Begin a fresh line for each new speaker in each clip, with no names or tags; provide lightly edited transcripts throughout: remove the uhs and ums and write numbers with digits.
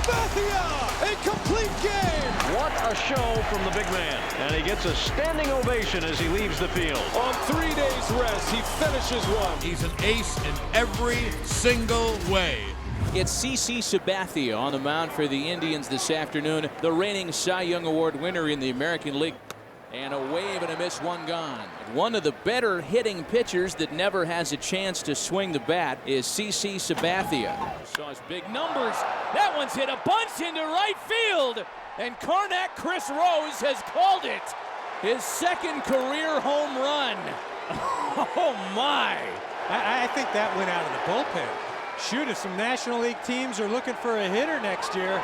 Sabathia, a complete game.
What a show from the big man. And he gets a standing ovation as he leaves the field.
On 3 days rest, he finishes one.
He's an ace in every single way.
It's CC Sabathia on the mound for the Indians this afternoon, the reigning Cy Young Award winner in the American League. And a wave and a miss, one gone. One of the better hitting pitchers that never has a chance to swing the bat is CC Sabathia. Saw his big numbers. That one's hit a bunch into right field. And Karnak Chris Rose has called it his second career home run. Oh my.
I think that went out of the bullpen. Shoot, if some National League teams are looking for a hitter next year.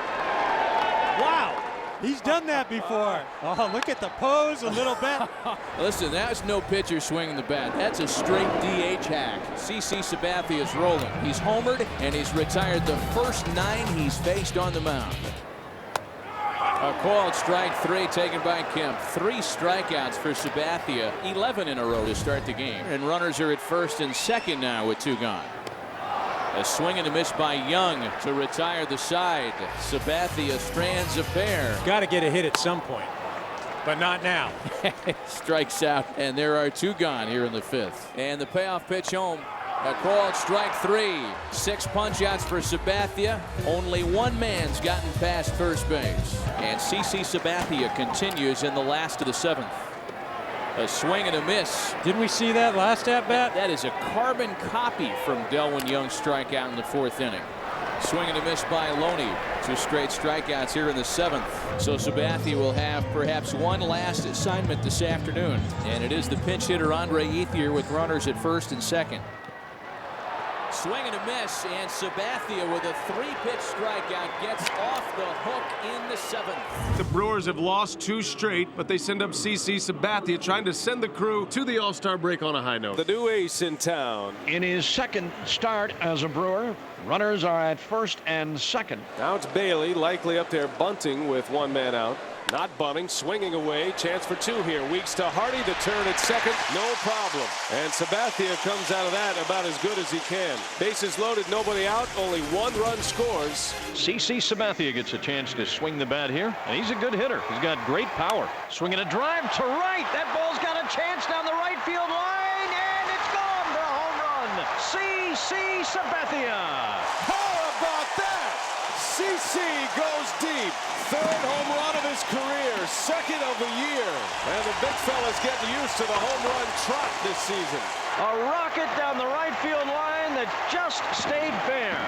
Wow. He's done that before. Oh, look at the pose a little bit.
Listen, that's no pitcher swinging the bat. That's a straight DH hack. CC Sabathia is rolling. He's homered, and he's retired the first 9 he's faced on the mound. A called strike 3 taken by Kemp. 3 strikeouts for Sabathia, 11 in a row to start the game. And runners are at first and second now with 2 gone. A swing and a miss by Young to retire the side. Sabathia strands a pair.
Got to get a hit at some point, but not now.
Strikes out, and there are 2 gone here in the 5th. And the payoff pitch home. A called strike 3. 6 punch outs for Sabathia. Only 1 man's gotten past first base. And CC Sabathia continues in the last of the 7th. A swing and a miss.
Didn't we see that last at bat?
That is a carbon copy from Delwyn Young's strikeout in the 4th inning. Swing and a miss by Loney. 2 straight strikeouts here in the 7th. So Sabathia will have perhaps 1 last assignment this afternoon. And it is the pinch hitter Andre Ethier with runners at first and second. Swing and a miss, and Sabathia with a 3-pitch strikeout gets off the hook in the 7th.
The Brewers have lost 2 straight, but they send up CC Sabathia, trying to send the crew to the All-Star break on a high note.
The new ace in town.
In his second start as a Brewer, runners are at first and second.
Now it's Bailey, likely up there bunting with 1 man out. Not bunting, swinging away, chance for 2 here. Weeks to Hardy, the turn at second, no problem. And Sabathia comes out of that about as good as he can. Bases loaded, nobody out, only 1 run scores.
CC Sabathia gets a chance to swing the bat here, and he's a good hitter. He's got great power. Swinging a drive to right. That ball's got a chance down the right field line, and it's gone for a home run. CC Sabathia.
How about that? CC goes deep. 3rd home run of his career, 2nd of the year. And the big fella's getting used to the home run trot this season.
A rocket down the right field line that just stayed fair.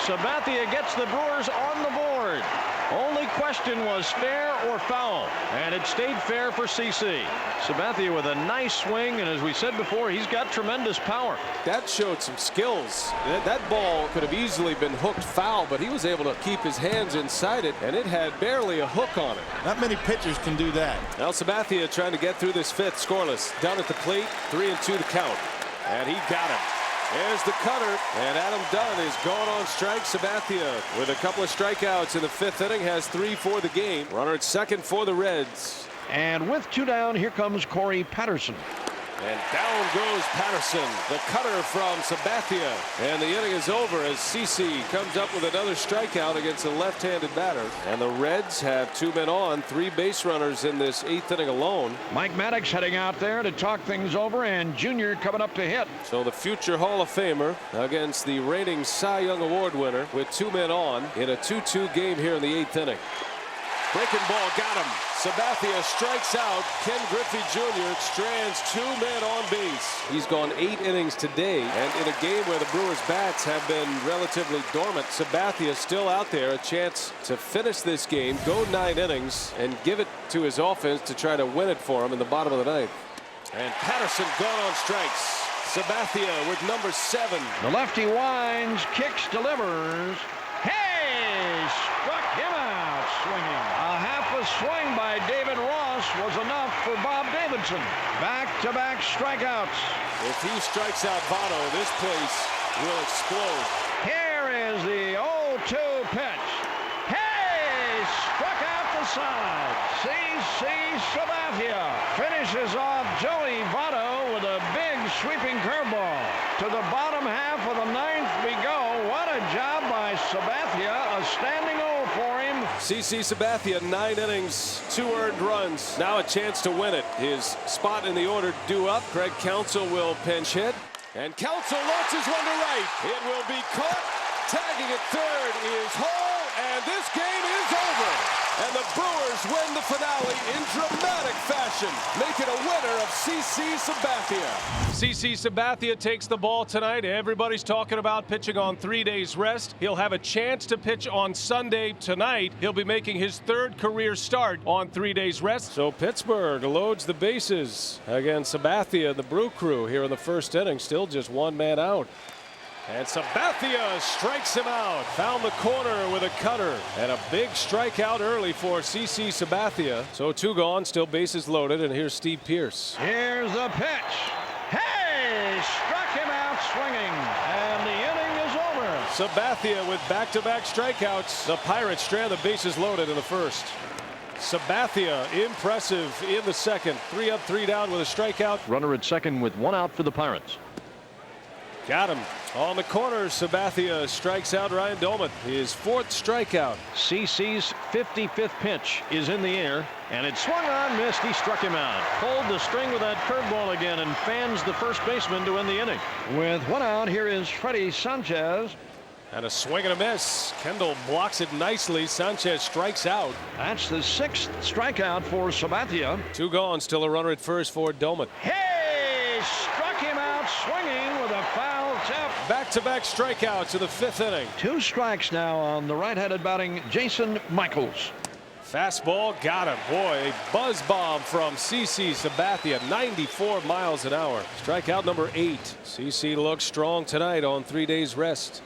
Sabathia gets the Brewers on the board. Only question was fair or foul, and it stayed fair for CC. Sabathia with a nice swing, and as we said before, he's got tremendous power.
That showed some skills. That ball could have easily been hooked foul, but he was able to keep his hands inside it, and it had barely a hook on it.
Not many pitchers can do that.
Now Sabathia trying to get through this 5th scoreless. Down at the plate, 3-2 the count. And he got him. There's the cutter, and Adam Dunn is going on strike. Sabathia with a couple of strikeouts in the 5th inning has 3 for the game. Runner at second for the Reds.
And with 2 down, here comes Corey Patterson.
And down goes Patterson, the cutter from Sabathia. And the inning is over as CC comes up with another strikeout against a left-handed batter. And the Reds have 2 men on, 3 base runners in this 8th inning alone.
Mike Maddox heading out there to talk things over, and Junior coming up to hit.
So the future Hall of Famer against the reigning Cy Young Award winner with 2 men on in a 2-2 game here in the 8th inning. Breaking ball got him. Sabathia strikes out. Ken Griffey Jr. strands 2 men on base. He's gone 8 innings today, and in a game where the Brewers bats have been relatively dormant, Sabathia still out there, a chance to finish this game, go 9 innings, and give it to his offense to try to win it for him in the bottom of the 9th. And Patterson gone on strikes. Sabathia with number 7.
The lefty winds, kicks, delivers. Hey, struck him out swinging. A half a swing by David Ross was enough for Bob Davidson. Back-to-back strikeouts.
If he strikes out Votto, this place will explode.
Here is the 0-2 pitch. Hey, struck out the side. CC Sabathia finishes off Joey Votto with a big sweeping curveball. To the bottom half of the 9th we go. What a job by Sabathia, a standing 0 for
CC Sabathia, 9 innings, 2 earned runs. Now a chance to win it. His spot in the order due up. Craig Counsell will pinch hit. And Counsell launches one to right. It will be caught. Tagging at third is Hall. And this game is over. And the Brewers win the finale in dramatic fashion, making a winner of CC Sabathia.
CC Sabathia takes the ball tonight. Everybody's talking about pitching on 3 days rest. He'll have a chance to pitch on Sunday tonight. He'll be making his 3rd career start on 3 days rest.
So Pittsburgh loads the bases against Sabathia, the Brew Crew, here in the 1st inning. Still just 1 man out. And Sabathia strikes him out. Found the corner with a cutter. And a big strikeout early for CC Sabathia. So 2 gone, still bases loaded. And here's Steve Pearce.
Here's the pitch. Hey, struck him out swinging. And the inning is over.
Sabathia with back-to-back strikeouts. The Pirates strand the bases loaded in the 1st. Sabathia impressive in the 2nd. 3 up, 3 down with a strikeout.
Runner at second with 1 out for the Pirates.
Got him on the corner. Sabathia strikes out Ryan Dolman. His 4th strikeout.
CC's 55th pitch is in the air, and it swung on, missed. He struck him out. Pulled the string with that curveball again and fans the first baseman to win the inning. With 1 out, here is Freddie Sanchez.
And a swing and a miss. Kendall blocks it nicely. Sanchez strikes out.
That's the 6th strikeout for Sabathia.
2 gone, still a runner at first for Dolman.
Hey, struck him out swinging with a foul tip.
Back-to-back strikeouts in the 5th inning.
2 strikes now on the right-handed batting Jason Michaels.
Fastball, got him. Boy, a buzz bomb from CC Sabathia, 94 miles an hour. Strikeout number 8. CC looks strong tonight on 3 days rest.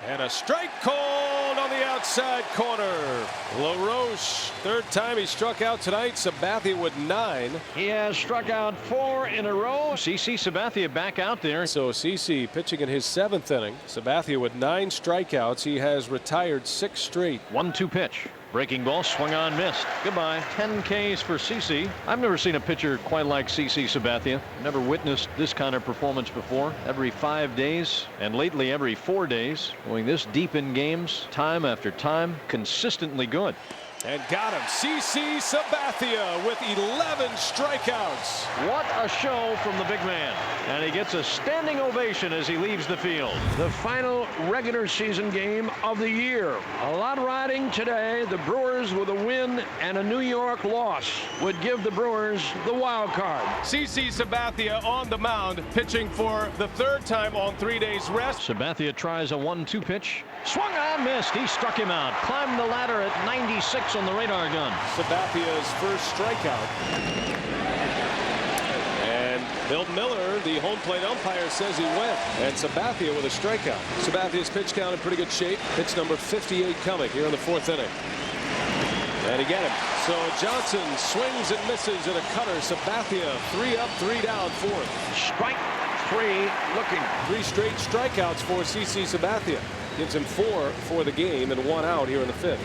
And a strike called on the outside corner. LaRoche, 3rd time he struck out tonight. Sabathia with 9.
He has struck out 4 in a row. CC Sabathia back out there.
So CC pitching in his 7th inning. Sabathia with 9 strikeouts. He has retired 6 straight.
1-2 pitch. Breaking ball, swung on, missed. Goodbye. 10 Ks for CC. I've never seen a pitcher quite like CC Sabathia. Never witnessed this kind of performance before. Every 5 days, and lately every 4 days. Going this deep in games, time after time, consistently good.
And got him. CC Sabathia with 11 strikeouts.
What a show from the big man. And he gets a standing ovation as he leaves the field. The final regular season game of the year. A lot riding today. The Brewers with a win and a New York loss would give the Brewers the wild card.
CC Sabathia on the mound, pitching for the 3rd time on 3 days rest.
Sabathia tries a 1-2 pitch. Swung on, missed. He struck him out. Climbed the ladder at 96 on the radar gun.
Sabathia's first strikeout. And Bill Miller, the home plate umpire, says he went. And Sabathia with a strikeout. Sabathia's pitch count in pretty good shape. Pitch number 58 coming here in the 4th inning. And he got him. So Johnson swings and misses at a cutter. Sabathia 3 up, 3 down, 4th.
Strike 3 looking.
3 straight strikeouts for CC Sabathia. Gives him 4 for the game and 1 out here in the 5th.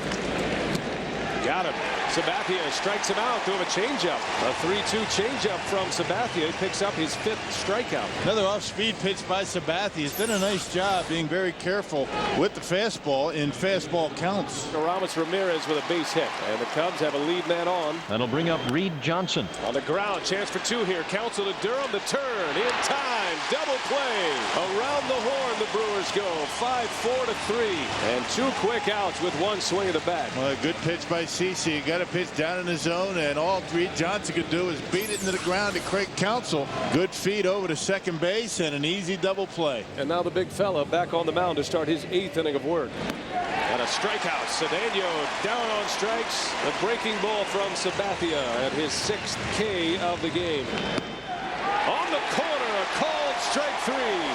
Got him. Sabathia strikes him out through a changeup. A 3-2 changeup from Sabathia. He picks up his 5th strikeout.
Another off-speed pitch by Sabathia. He's done a nice job being very careful with the fastball in fastball counts.
Ramos Ramirez with a base hit. And the Cubs have a lead man on.
That'll bring up Reed Johnson.
On the ground. Chance for 2 here. Counsell to Durham. The turn. In time. Double play. Around the horn the Brewers go. 5-4 to 3. And 2 quick outs with 1 swing of the bat.
Well, a good pitch by CC. He got a pitch down in the zone, and all Reed Johnson could do is beat it into the ground to Craig Counsell. Good feed over to second base and an easy double play.
And now the big fella back on the mound to start his 8th inning of work. And a strikeout. Cedeno down on strikes. The breaking ball from Sabathia at his 6th K of the game. On the corner, a called strike 3.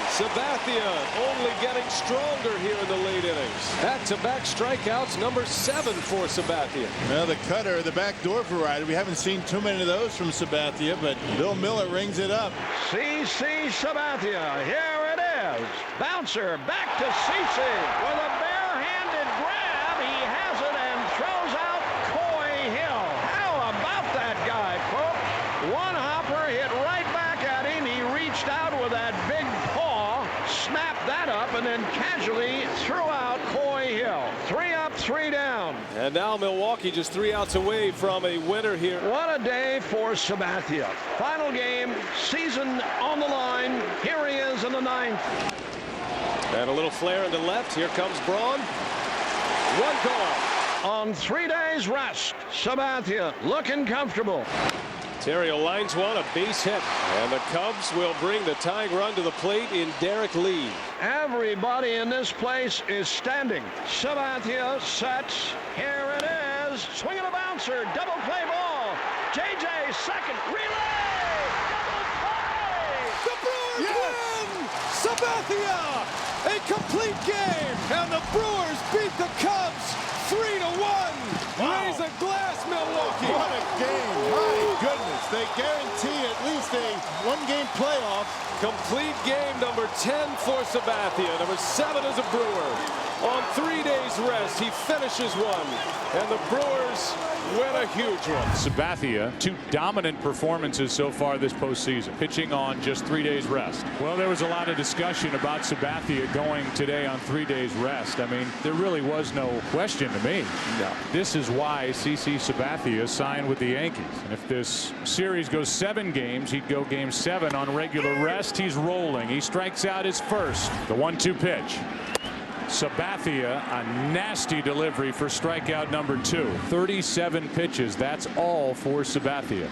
Sabathia only getting stronger here in the late innings. Back-to-back strikeouts, number 7 for Sabathia.
Well, the cutter, the backdoor variety. We haven't seen too many of those from Sabathia, but Bill Miller rings it up.
CC Sabathia. Here it is. Bouncer back to CC with a barehanded grab. He has it and throws out Coy Hill. How about that guy, folks? One hopper hit right back at him. He reached out with that big paw, snapped that up, and then casually threw out Coy Hill. 3 up, 3 down.
And now Milwaukee just 3 outs away from a winner here.
What a day for Sabathia. Final game, season on the line. Here he is in the 9th.
And a little flare into left. Here comes Braun. 1 gone.
On 3 days rest, Sabathia looking comfortable.
Terrio lines one, a base hit. And the Cubs will bring the tying run to the plate in Derek Lee.
Everybody in this place is standing. Sabathia sets. Here it is. Swinging a bouncer. Double play ball. JJ second. Relay. Double play.
The Brewers win! Sabathia! A complete game! And the Brewers beat the Cubs 3-1. Raise a glass, Milwaukee.
What a game. My goodness. They guarantee at least a 1-game playoff.
Complete game number 10 for Sabathia. Number 7 as a Brewer. On 3 days rest, he finishes one. And the Brewers win a huge one.
Sabathia, 2 dominant performances so far this postseason, pitching on just 3 days rest. Well, there was a lot of discussion about Sabathia going today on 3 days rest. I mean, there really was no question to me.
No.
This is why CC Sabathia signed with the Yankees. And if this series goes 7 games, he'd go game 7 on regular rest. He's rolling. He strikes out his first. The 1-2 pitch. Sabathia, a nasty delivery for strikeout number 2. 37 pitches. That's all for Sabathia.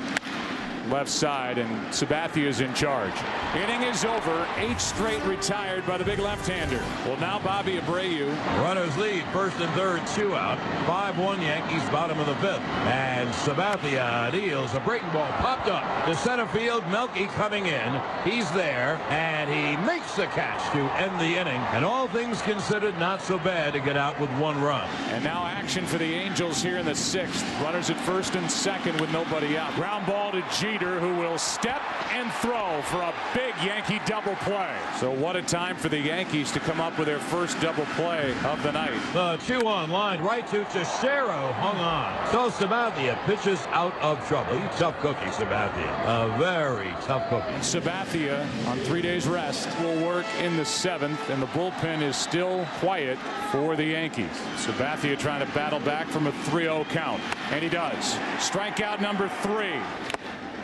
Left side, and Sabathia is in charge. Inning is over. 8 straight retired by the big left-hander. Well, now Bobby Abreu.
Runners lead, first and third, 2 out. 5-1 Yankees, bottom of the 5th. And Sabathia deals a breaking ball, popped up to center field. Melky coming in. He's there, and he makes the catch to end the inning. And all things considered, not so bad to get out with 1 run.
And now action for the Angels here in the 6th. Runners at first and second with nobody out. Ground ball to Jeter, who will step and throw for a big Yankee double play. So what a time for the Yankees to come up with their first double play of the night.
The 2-1 line right to Teixeira, hung on. So Sabathia pitches out of trouble. Tough cookie, Sabathia. A very tough cookie.
And Sabathia on 3 days rest will work in the 7th, and the bullpen is still quiet for the Yankees. Sabathia trying to battle back from a 3-0 count, and he does. Strikeout number 3.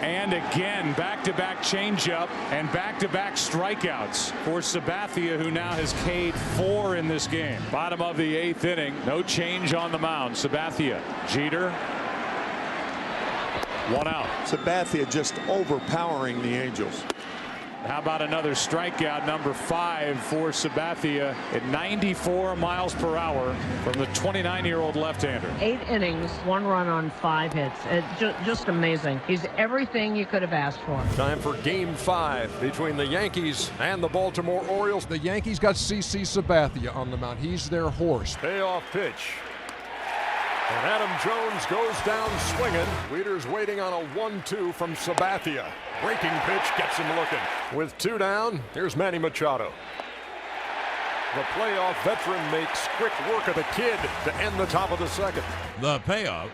And again, back-to-back changeup and back-to-back strikeouts for Sabathia, who now has K'd 4 in this game. Bottom of the 8th inning. No change on the mound. Sabathia. Jeter. 1 out.
Sabathia just overpowering the Angels.
How about another strikeout, number 5 for Sabathia at 94 miles per hour from the 29-year-old left-hander.
8 innings, 1 run on 5 hits. Just amazing. He's everything you could have asked for.
Time for game 5 between the Yankees and the Baltimore Orioles.
The Yankees got CC Sabathia on the mound. He's their horse.
Payoff pitch. And Adam Jones goes down swinging. Wieters waiting on a 1-2 from Sabathia. Breaking pitch gets him looking. With 2 down, here's Manny Machado. The playoff veteran makes quick work of the kid to end the top of the 2nd.
The payoff.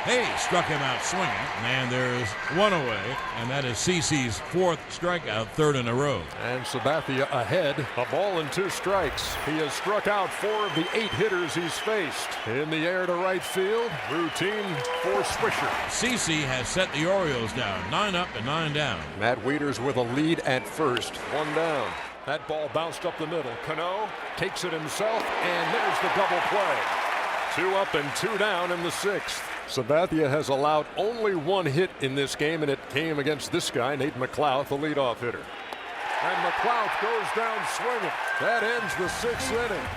Hayes struck him out swinging, and there's 1 away, and that is CC's 4th strikeout, 3rd in a row.
And Sabathia ahead. A ball and 2 strikes. He has struck out 4 of the 8 hitters he's faced. In the air to right field. Routine for Swisher.
CC has set the Orioles down. 9 up and 9 down.
Matt Wieters with a lead at first. 1 down. That ball bounced up the middle. Cano takes it himself, and there's the double play. 2 up and 2 down in the 6th. Sabathia has allowed only 1 hit in this game, and it came against this guy, Nate McLouth, the leadoff hitter. And McLouth goes down swinging. That ends the 6th inning.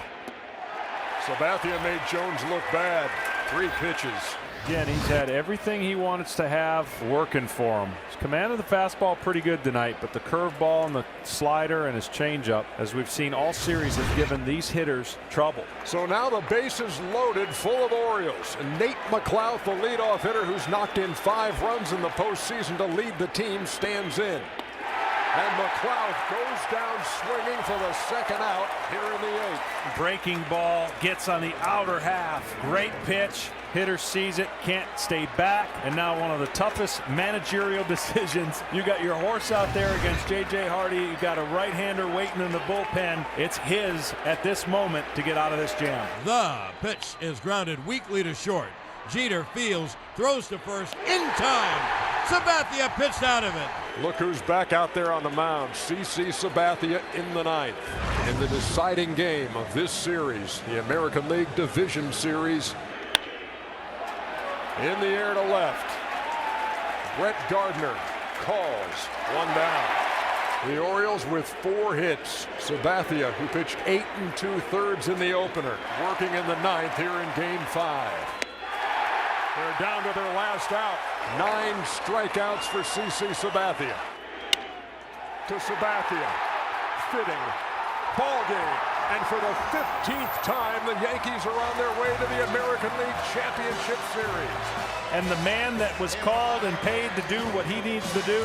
Sabathia made Jones look bad. 3 pitches.
Again, he's had everything he wants to have working for him. His command of the fastball pretty good tonight, but the curveball and the slider and his changeup, as we've seen all series, have given these hitters trouble.
So now the base is loaded, full of Orioles. And Nate McLouth, the leadoff hitter who's knocked in 5 runs in the postseason to lead the team, stands in. And McLeod goes down swinging for the second out here in the 8th.
Breaking ball gets on the outer half. Great pitch. Hitter sees it, can't stay back, and now one of the toughest managerial decisions. You got your horse out there against J.J. Hardy. You got a right-hander waiting in the bullpen. It's his at this moment to get out of this jam.
The pitch is grounded weakly to short. Jeter fields, throws to first in time. Sabathia pitched out of it.
Look who's back out there on the mound. CC Sabathia in the 9th. In the deciding game of this series, the American League Division Series. In the air to left. Brett Gardner calls. 1 down. The Orioles with 4 hits. Sabathia, who pitched 8 2/3 in the opener, working in the 9th here in Game 5. They're down to their last out. 9 strikeouts for CC Sabathia. To Sabathia. Fitting. Ball game. And for the 15th time, the Yankees are on their way to the American League Championship Series.
And the man that was called and paid to do what he needs to do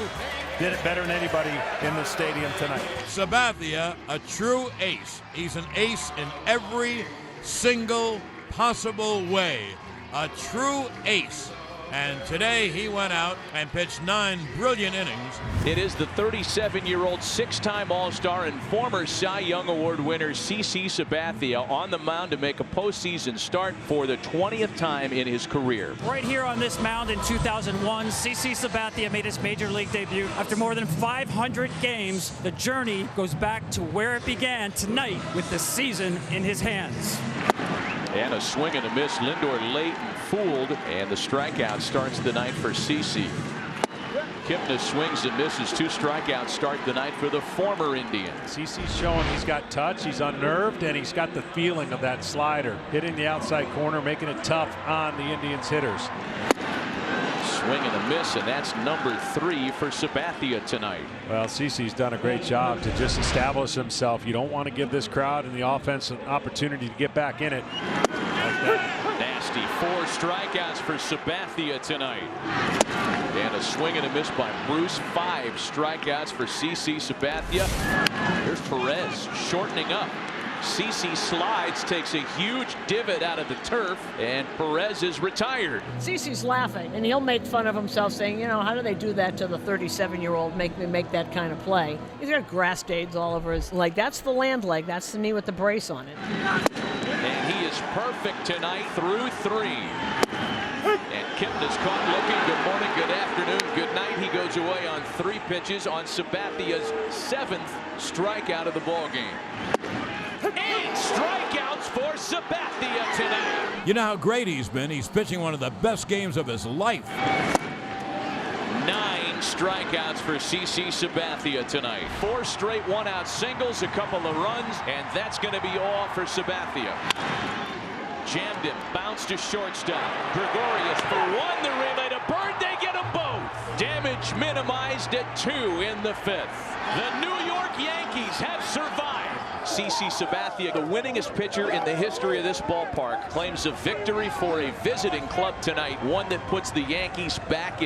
did it better than anybody in the stadium tonight.
Sabathia, a true ace. He's an ace in every single possible way. A true ace. And today he went out and pitched 9 brilliant innings.
It is the 37-year-old 6-time All-Star and former Cy Young Award winner CC Sabathia on the mound to make a postseason start for the 20th time in his career.
Right here on this mound in 2001, CC Sabathia made his major league debut. After more than 500 games, the journey goes back to where it began tonight with the season in his hands.
And a swing and a miss. Lindor late and fooled, and the strikeout starts the night for CC. Kipnis swings and misses. 2 strikeouts start the night for the former Indian.
CC's showing he's got touch, he's unnerved, and he's got the feeling of that slider. Hitting the outside corner, making it tough on the Indians hitters.
Swing and a miss, and that's number 3 for Sabathia tonight.
Well, CC's done a great job to just establish himself. You don't want to give this crowd and the offense an opportunity to get back in it.
Nasty 4 strikeouts for Sabathia tonight. And a swing and a miss by Bruce. 5 strikeouts for CC Sabathia. Here's Perez shortening up. CC slides, takes a huge divot out of the turf, and Perez is retired.
CC's laughing, and he'll make fun of himself, saying, you know, how do they do that to the 37-year-old, make that kind of play? He's got grass stains all over his leg. That's the land leg. That's the knee with the brace on it.
And he is perfect tonight through 3. And Kipnis caught looking. Good morning, good afternoon, good night. He goes away on 3 pitches on Sabathia's 7th strikeout of the ballgame. 8 strikeouts for Sabathia tonight.
You know how great he's been. He's pitching one of the best games of his life.
9 strikeouts for CC Sabathia tonight. 4 straight 1-out singles, a couple of runs, and that's going to be all for Sabathia. Jammed him, bounced to shortstop. Gregorius for 1, the relay to Bird. They get them both. Damage minimized at 2 in the 5th. The New York Yankees have survived. CC Sabathia, the winningest pitcher in the history of this ballpark, claims a victory for a visiting club tonight, one that puts the Yankees back in